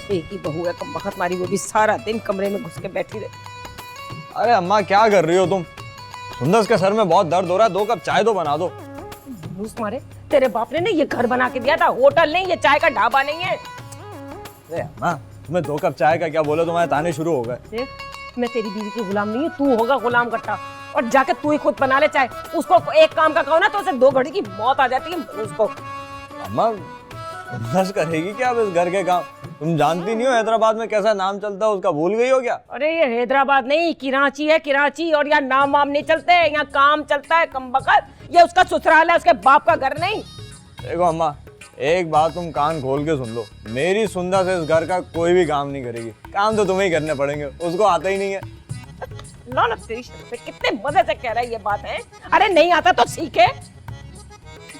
एक ही बहू है कम बखत मारी, वो भी सारा दिन कमरे में घुस के बैठी रही। अरे अम्मा क्या कर रही हो तुम? सुंदर के सर में बहुत दर्द हो रहा है, 2 कप चाय तो बना दो। जुलूस मारे, तेरे बाप ने ना ये घर बना के दिया था, होटल नहीं, ये चाय का ढाबा नहीं है। अरे अम्मा तुम्हें 2 कप चाय का क्या बोले, तुम्हारे ताने शुरू हो गए। देख, मैं तेरी बीवी की गुलाम नहीं हूँ, तू होगा गुलाम कट्टा। और जाके तू ही खुद बना ले चाय। उसको एक काम का कहो ना तो उसे 2 घड़ी की मौत आ जाती है उसको। अम्मा सुंदर करेगी क्या अब इस घर के काम? तुम जानती नहीं हो हैदराबाद में कैसा नाम चलता है उसका, भूल गई हो क्या? अरे ये हैदराबाद नहीं, कराची है, कराची। और यहाँ नाम वाम नहीं चलते, यहाँ काम चलता है कम बखत। ये उसका ससुराल है, उसके बाप का घर नहीं। देखो अम्मा, एक बात तुम कान खोल के सुन लो, मेरी सुंदर से इस घर का कोई भी काम नहीं करेगी। काम तो तुम्हें ही करने पड़ेंगे, उसको आता ही नहीं है। लो ना तेरी शर्म पे, कितने मजे से कह रहा है ये बात है। अरे नहीं आता तो सीखे।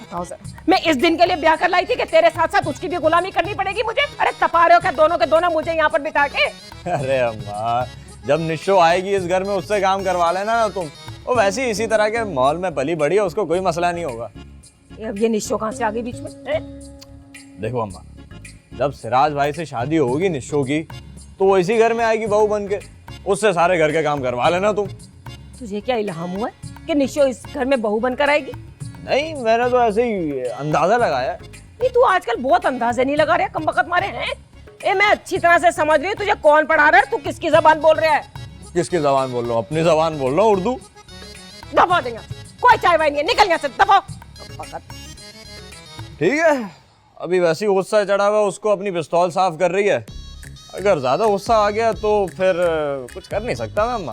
बताओ जरा, मैं इस दिन के लिए ब्याह कर लाई थी कि तेरे साथ साथ उसकी भी गुलामी करनी पड़ेगी मुझे? अरे तपा रहे हो क्या दोनों के दोनों मुझे यहाँ पर बिठा के? अरे अम्मा, जब निशो आएगी इस घर में उससे काम करवा लेना ना तुम। वो वैसे ही इसी तरह के माहौल में पली बड़ी है, उसको कोई मसला नहीं होगा। अब ये निशो कहाँ से आ गई बीच में है? देखो अम्मा, जब सिराज भाई से शादी होगी निशो की, तो वो इसी घर में आएगी बहू बन के, उससे सारे घर के काम करवा लेना तुम। तुझे क्या इल्हाम हुआ है कि निशो इस घर में बहू बनकर आएगी? नहीं, मैंने तो ऐसे ही अंदाजा लगाया। ये तू आजकल बहुत अंदाजे नहीं लगा रहा, कम बखत मारे हैं। ए मैं अच्छी तरह से समझ रही हूँ तुझे कौन पढ़ा रहा है, तू किसकी जबान बोल रहा है? किसकी जबान बोल रहा हूँ? अपनी जबान बोल रहा हूँ, उर्दू। दफा देंगे, कोई चाय वाय नहीं है, निकल यहाँ से, दफा। ठीक है, अभी वैसे ही गुस्सा चढ़ा हुआ, उसको अपनी पिस्तौल साफ कर रही है। अगर ज्यादा गुस्सा आ गया तो फिर कुछ कर नहीं सकता मैं अम्मा।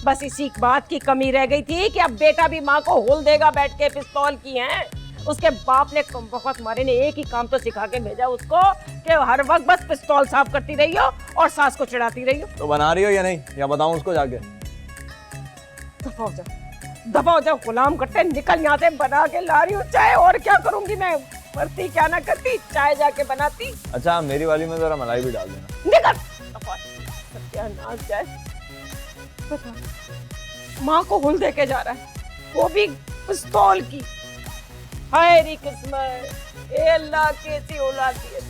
बस इसी बात की कमी रह गई थी कि अब बेटा भी माँ को होल देगा बैठ के, पिस्तौल की हैं। उसके बाप ने बहुत मारे ने एक ही काम तो सिखा के भेजा उसको कि हर वक्त बस पिस्तौल साफ करती रही हो और सास को चिढ़ाती रही हो। तो बना रही हो या नहीं, या बताऊं उसको जाके? दफा हो जाओ, दफा हो जाओ, गुलाम कट्टे, निकल यहाँ से। बना के ला रही हूँ चाय, और क्या करूंगी मैं? मरती क्या ना करती, चाय जाके बनाती। अच्छा, मेरी वाली में जरा मलाई भी डाल देना। निकल, सत्यानाश जाए। पता माँ को हुल दे के जा रहा है, वो भी पिस्तौल की। हाय री किस्मत, ए अल्लाह कैसी औलाद दी है।